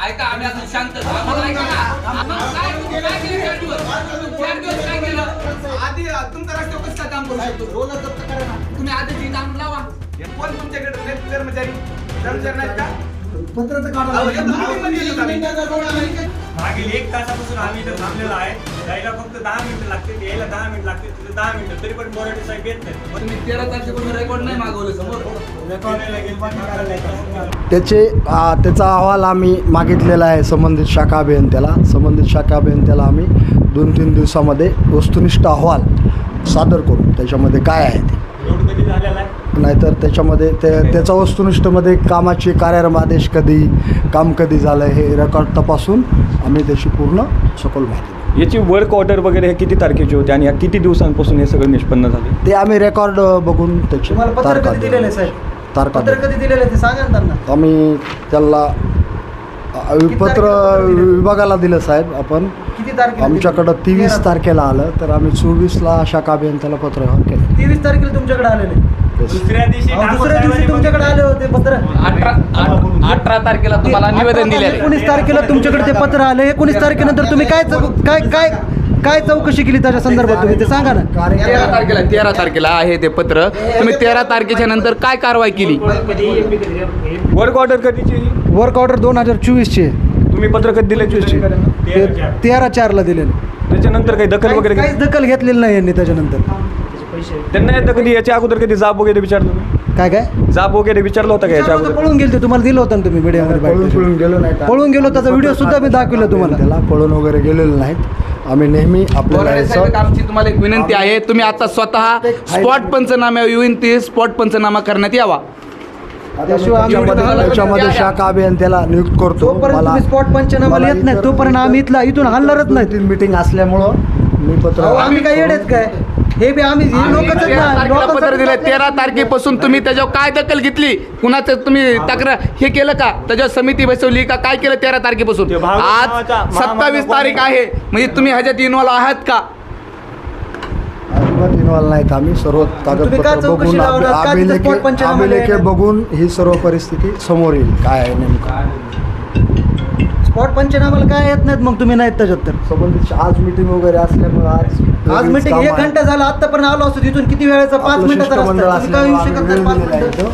ऐका आम्ही अजून शांत आम्हाला ऐका ना. काय केलं 4 दिवस? 4 दिवस काय केलं? आधी तुमचा रस्त्यावर कसं काम करू शकतो? रोलर जप्त करा ना. तुम्ही आधी जी नाम लावा. कोण तुमच्याकडे कर्मचारी नाहीत का? पत्राचं काढा. मागील 1 तासापासून आम्ही इथं थांबलेलो आहे. जायला फक्त 10 मिनिटं लागतील, यायला 10 मिनिटं लागतील, तिथे 10 मिनिटं, तरी पण बोराडे साहेब येत नाहीत. तुम्ही 13 तारखेपासून रेकॉर्ड नाही मागवलं समोर. त्याचा अहवाल आम्ही मागितलेला आहे संबंधित शाखा अभियंत्याला. संबंधित शाखा अभियंत्याला आम्ही 2-3 दिवसामध्ये वस्तुनिष्ठ अहवाल सादर करू. त्याच्यामध्ये काय आहे ते रोड कधी झालेला आहे नाहीतर त्याच्यामध्ये त्याचा वस्तुनिष्ठमध्ये कामाचे कार्यारंभ आदेश कधी, काम कधी झालं हे रेकॉर्ड तपासून आम्ही त्याची पूर्ण सखोल माहिती. याची वर्क ऑर्डर वगैरे हे किती तारखेची होती आणि ह्या किती दिवसांपासून हे सगळं निष्पन्न झाले ते आम्ही रेकॉर्ड बघून त्याची तारखा कधी दिलेले ते सांगा ना त्यांना. आम्ही त्याला पत्र विभागाला दिलं साहेब. आपण किती तारखेला आमच्याकडं 23 तारखेला आलं तर आम्ही 24ला शाखा अभियंत्याला पत्र केलं. 23 तारखेला तुमच्याकडे आलेले. दुसऱ्या दिवशी दुसऱ्या दिवशी तुमच्याकडे आले होते पत्र. 18 तारखेला तुम्हाला निवेदन दिलेलं 19 तारखेला तुमच्याकडे ते पत्र आले. 19 तारखेनंतर तुम्ही काय चौकशी केली त्याच्या संदर्भात तुम्ही ते सांगा ना. 13 तारखेला आहे ते पत्र. तुम्ही 13 तारखेच्या नंतर काय कारवाई केली? वर्क ऑर्डर कधीची? वर्क ऑर्डर 2024ची आहे. तुम्ही पत्र कधी दिले 24ची? 13/4ला दिलेले. त्याच्यानंतर काही दखल वगैरे काहीच दखल घेतलेली नाही यांनी त्याच्यानंतर. त्यांना येतं कधी याच्या अगोदर कधी जाब वगैरे विचारलं? काय जाब वगैरे विचारलं होतं का याच्या अगोदर? पळून गेले तुम्हाला दिलं होतं ना तुम्ही मीडियामध्ये. पळून गेलो नाही. पळून गेलो त्याचा व्हिडिओ सुद्धा मी दाखवला तुम्हाला. त्याला पळून वगैरे गेलेलो नाहीत. आम्ही नेहमी आपल्याला आमची तुम्हाला एक विनंती आहे, तुम्ही आता स्वतः स्पॉट पंचनामा विनंती स्पॉट पंचनामा करण्यात यावा. त्याच्यामध्ये शाखा अभियंत्याला नियुक्त करतो. तोपर्यंत तुम्ही स्पॉट पंचनामाला येत नाही तोपर्यंत आम्ही इथून हलणारच नाही. मीटिंग असल्यामुळं मी पत्र आम्ही काय येडेत काय? हे बी आम्ही पत्र दिले 13 तारखेपासून तुम्ही त्याच्यावर काय दखल घेतली? कुणाचं तुम्ही तक्रार हे केलं का? त्याच्यावर समिती बसवली का? काय केलं 13 तारखेपासून? आज 27 तारीख आहे, म्हणजे तुम्ही ह्याच्यात इन्व्हॉल्व आहात का? अजिबात इन्व्हॉल्व नाहीत. आम्ही सर्व कागदपत्र बघून अभिलेखे बघून ही सर्व परिस्थिती समोर येईल काय आहे नेमकं. स्पॉट पंचनामाला काय येत नाहीत मग तुम्ही नाहीत त्याच्यात तर. संबंधित आज मीटिंग वगैरे असल्यामुळे आज मीटिंग 1 घंटा झाला आतापर्यंत आलो असतो. तिथून किती वेळेचा 5 मिनिटाचा रस्ता.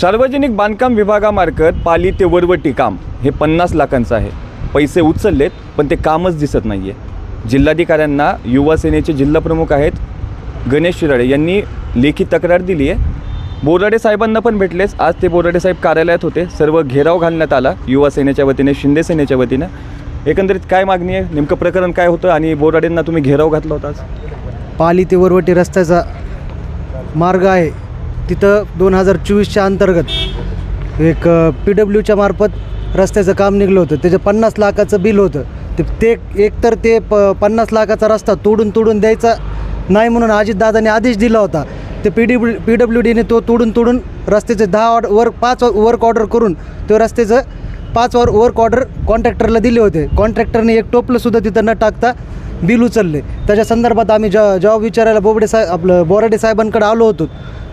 सार्वजनिक बांधकाम विभागामार्फत पाली ते वरवटी काम हे 50 लाखांचं आहे. पैसे उचललेत पण ते कामच दिसत नाही आहे. जिल्हाधिकाऱ्यांना युवा सेनेचे जिल्हाप्रमुख आहेत गणेश शिराळे यांनी लेखी तक्रार दिली आहे. बोराडे साहेबांना पण भेटलेच. आज ते बोराडे साहेब कार्यालयात होते. सर्व घेराव घालण्यात आला युवा सेनेच्या वतीने, शिंदे सेनेच्या वतीनं. एकंदरीत काय मागणी आहे, नेमकं प्रकरण काय होतं आणि बोराडेंना तुम्ही घेराव घातला होता आज? पाली ते वरवटी रस्त्याचा मार्ग आहे तिथं 2024च्या अंतर्गत एक PWच्या मार्फत रस्त्याचं काम निघलं होतं. त्याचं 50 लाखाचं बिल होतं. ते एकतर ते 50 लाखाचा रस्ता तोडून द्यायचा नाही म्हणून अजितदादांनी आदेश दिला होता. ते PWDने तो तोडून रस्त्याचे 5 वर्क ऑर्डर करून तो रस्त्याचं 5 वर्क ऑर्डर कॉन्ट्रॅक्टरला दिले होते. कॉन्ट्रॅक्टरने एक टोपलंसुद्धा तिथं न टाकता बिल उचलले. त्याच्या संदर्भात आम्ही जेव्हा विचारायला बोराडे साहेबांकडे आलो होतो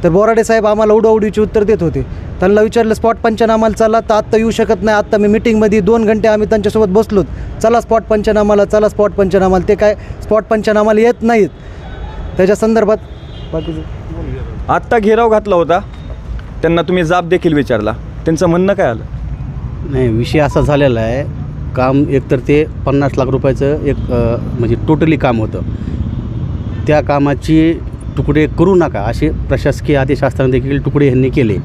तर बोराडे साहेब आम्हाला उडवडीची उत्तर देत होते. त्यांना विचारलं स्पॉट पंचनामाला चला तर आत्ता येऊ शकत नाही. आत्ता मी मीटिंगमध्ये 2 घंटे आम्ही त्यांच्यासोबत बसलोत. चला स्पॉट पंचनामाला. ते काय स्पॉट पंचनामाला येत नाहीत. त्याच्या संदर्भात बाकीचं आत्ता घेराव घातला होता, त्यांना तुम्ही जाब देखील विचारला, त्यांचं म्हणणं काय आलं? नाही, विषय असा झालेला आहे. काम एकतर ते 50 लाख रुपयाचं म्हणजे टोटली काम होतं. त्या कामाची तुकडे करू नका असे प्रशासकीय आदेश असताना देखील तुकडे ह्यांनी केले.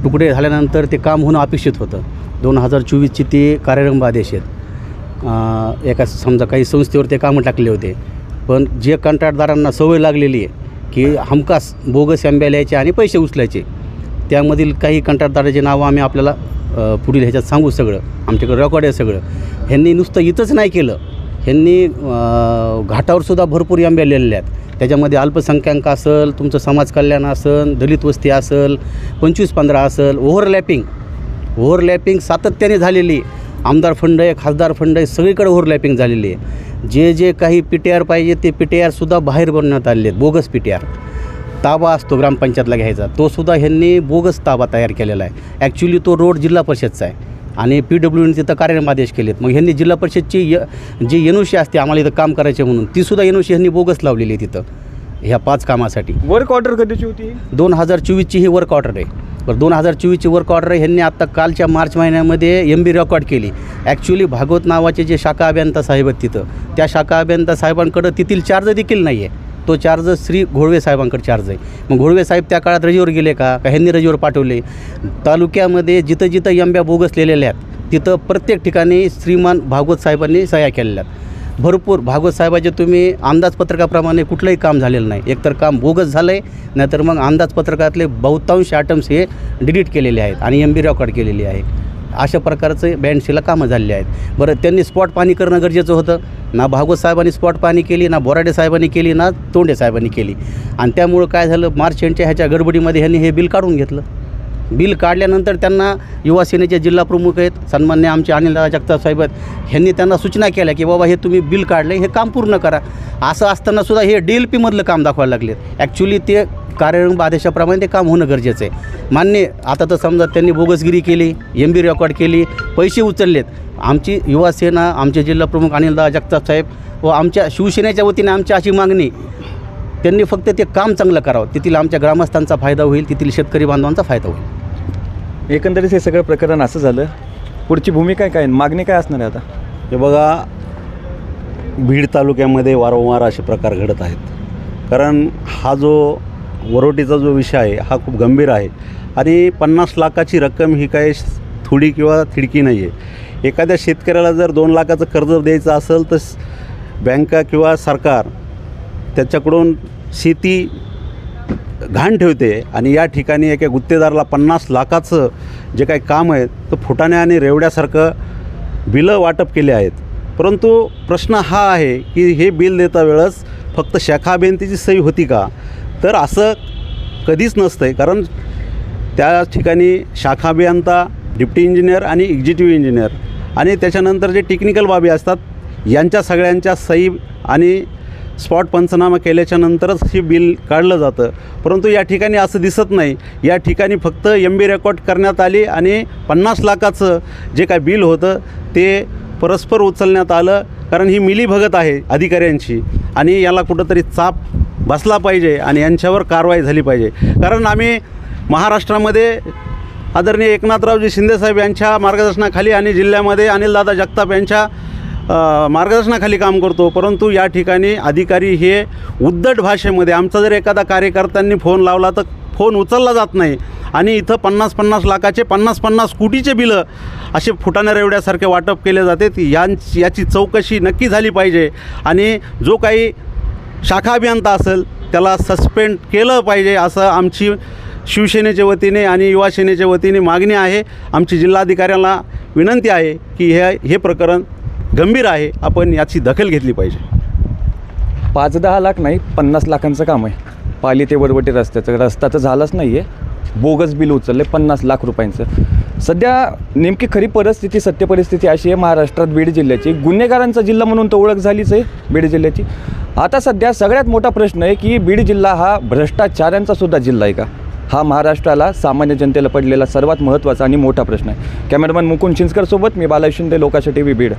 तुकडे झाल्यानंतर ते काम होणं अपेक्षित होतं. 2024ची ते कार्यारंभ आदेश आहेत. एका समजा काही संस्थेवर ते कामं टाकले होते. पण जे कंत्राटदारांना सवय लागलेली आहे की हमखास बोगस आंब्या लिहायचे आणि पैसे उचलायचे, त्यामधील काही कंत्राटदाराचे नावं आम्ही आपल्याला पुढील ह्याच्यात सांगू. सगळं आमच्याकडे रेकॉर्ड आहे सगळं. ह्यांनी नुसतं इथंच नाही केलं, ह्यांनी घाटावरसुद्धा भरपूर आंब्या लिहिलेल्या आहेत. त्याच्यामध्ये अल्पसंख्याक असेल, तुमचं समाज कल्याण असेल, दलित वस्ती असेल, 25-15 असेल. ओव्हरलॅपिंग सातत्याने झालेली. आमदार फंड आहे, खासदार फंड आहे, सगळीकडे ओव्हरलॅपिंग झालेली आहे. जे काही PTR पाहिजे ते PTRसुद्धा बाहेर बनवण्यात आलेले आहेत, बोगस PTR. ताबा असतो ग्रामपंचायतला घ्यायचा, तो सुद्धा ह्यांनी बोगस ताबा तयार केलेला आहे. ॲक्च्युली तो रोड जिल्हा परिषदचा आहे आणि PWने तिथं कार्यक्रम आदेश केलेत. मग ह्यांनी जिल्हा परिषदची जी NOC असते आम्हाला इथं काम करायचे म्हणून, ती सुद्धा NOC ह्यांनी बोगस लावलेली आहे तिथं ह्या 5 कामासाठी. वर्क ऑर्डर कधीची होती? 2024ची ही वर्क ऑर्डर आहे. बरं, 2024ची वर्क ऑर्डर आहे. ह्यांनी आत्ता कालच्या मार्च महिन्यामध्ये MB रेकॉर्ड केली. ॲक्च्युली भागवत नावाचे जे शाखा अभियंता साहेब आहेत तिथं, त्या शाखा अभियंता साहेबांकडं तिथील चार्ज देखील नाही आहे. तो चार्ज श्री घोळवे साहेबांकडे चार्ज आहे. मग घोळवे साहेब त्या काळात रजेवर गेले का ह्यांनी रजेवर पाठवले? तालुक्यामध्ये जिथं जिथं यंब्या बोगसलेल्या आहेत तिथं प्रत्येक ठिकाणी श्रीमान भागवत साहेबांनी सह्या केलेल्या आहेत. भरपूर भागवत साहेबाचे तुम्ही अंदाजपत्रकाप्रमाणे कुठलंही काम झालेलं नाही. एकतर काम बोगस झालं आहे, नाहीतर मग अंदाजपत्रकातले बहुतांश आयटम्स हे डिलीट केलेले आहेत आणि MB रेकॉर्ड केलेली आहे. अशा प्रकारचे 82ला कामं झालेली आहेत. बरं, त्यांनी स्पॉट पाणी करणं गरजेचं होतं. ना भागवत साहेबांनी स्पॉट पाणी केली, ना बोराडे साहेबांनी केली, ना तोंडे साहेबांनी केली. आणि त्यामुळं काय झालं, मार्च एंडच्या ह्याच्या गडबडीमध्ये ह्यांनी हे बिल काढून घेतलं. बिल काढल्यानंतर त्यांना युवा सेनेचे जिल्हा प्रमुख आहेत सन्मान्य आमचे अनिलदादा जगताप साहेब आहेत, ह्यांनी त्यांना सूचना केल्या की बाबा हे तुम्ही बिल काढले, हे काम पूर्ण करा. असं असतानासुद्धा हे DLPमधलं काम दाखवायला लागले. ॲक्च्युली ते कार्यक्रम आदेशाप्रमाणे ते काम होणं गरजेचं आहे. मान्य, आता तर समजा त्यांनी बोगसगिरी केली, MB रेकॉर्ड केली, पैसे उचललेत. आमची युवा सेना, आमचे जिल्हा प्रमुख अनिलदादा जगताप साहेब व आमच्या शिवसेनेच्या वतीने आमची अशी मागणी, त्यांनी फक्त ते काम चांगलं करावं. तिथील आमच्या ग्रामस्थांचा फायदा होईल, तिथील शेतकरी बांधवांचा फायदा होईल. एकंदरीत हे सगळं प्रकरण असं झालं, पुढची भूमिका काय, मागणी काय असणार आहे आता? हे बघा, बीड तालुक्यामध्ये वारंवार असे प्रकार घडत आहेत. कारण हा जो वरोटीचा जो विषय आहे हा खूप गंभीर आहे आणि 50 लाखाची रक्कम ही काही थोडी किंवा थिडकी नाही आहे. एखाद्या शेतकऱ्याला जर 2 लाखाचं कर्ज द्यायचं असेल तर बँका किंवा सरकार त्याच्याकडून शेती घाण ठेवते आणि या ठिकाणी एका गुत्तेदाराला 50 लाखाचं जे काही काम आहे तर फुटाण्या आणि रेवड्यासारखं बिलं वाटप केले आहेत. परंतु प्रश्न हा आहे की हे बिल देता वेळेस फक्त शाखा अभियंत्याची सही होती का? तर असं कधीच नसतं आहे. कारण त्या ठिकाणी शाखा अभियंता, डिप्टी इंजिनियर आणि एक्झिक्युटिव्ह इंजिनियर आणि त्याच्यानंतर जे टेक्निकल बाबी असतात यांच्या सगळ्यांच्या सही आणि स्पॉट पंचनामा केल्याच्यानंतरच हे बिल काढलं जातं. परंतु या ठिकाणी असं दिसत नाही. या ठिकाणी फक्त MB रेकॉर्ड करण्यात आली आणि 50 लाखाचं जे काय बिल होतं ते परस्पर उचलण्यात आलं. कारण ही मिलीभगत आहे अधिकाऱ्यांची आणि याला कुठंतरी चाप बसला पाहिजे आणि यांच्यावर कारवाई झाली पाहिजे. कारण आम्ही महाराष्ट्रामध्ये आदरणीय एकनाथरावजी शिंदेसाहेब यांच्या मार्गदर्शनाखाली आणि जिल्ह्यामध्ये अनिलदादा जगताप यांच्या मार्गदर्शनाखाली काम करतो. परंतु या ठिकाणी अधिकारी हे उद्धट भाषेमध्ये, आमचा जर एखादा कार्यकर्त्यांनी फोन लावला तर फोन उचलला जात नाही आणि इथं 50-50 लाखाचे 50-50 कोटीचे बिलं असे फुटाण्या रेवड्यासारखे वाटप केले जाते. याची चौकशी नक्की झाली पाहिजे आणि जो काही शाखा अभियंता असेल त्याला सस्पेंड केलं पाहिजे असं आमची शिवसेनेच्या वतीने आणि युवा सेनेच्या वतीने मागणी आहे. आमची जिल्हाधिकाऱ्यांना विनंती आहे की हे प्रकरण गंभीर आहे, आपण याची दखल घेतली पाहिजे. 5-10 लाख नाही, 50 लाखांचं काम आहे. पाली ते वरवटे रस्त्याचं, रस्ता तर झालाच नाही आहे, बोगस बिल उचलले 50 लाख रुपयांचं. सध्या नेमकी खरी परिस्थिती, सत्य परिस्थिती अशी आहे महाराष्ट्रात बीड जिल्ह्याची, गुन्हेगारांचा जिल्हा म्हणून तर ओळख झालीच आहे बीड जिल्ह्याची. आता सध्या सगळ्यात मोठा प्रश्न आहे की बीड जिल्हा हा भ्रष्टाचारांचा सुद्धा जिल्हा आहे का? हा महाराष्ट्राला, सामान्य जनतेला पडलेला सर्वात महत्त्वाचा आणि मोठा प्रश्न आहे. कॅमेरामॅन मुकुंद चिंचकरसोबत मी बालाजी शिंदे, लोकाशा TV बीड.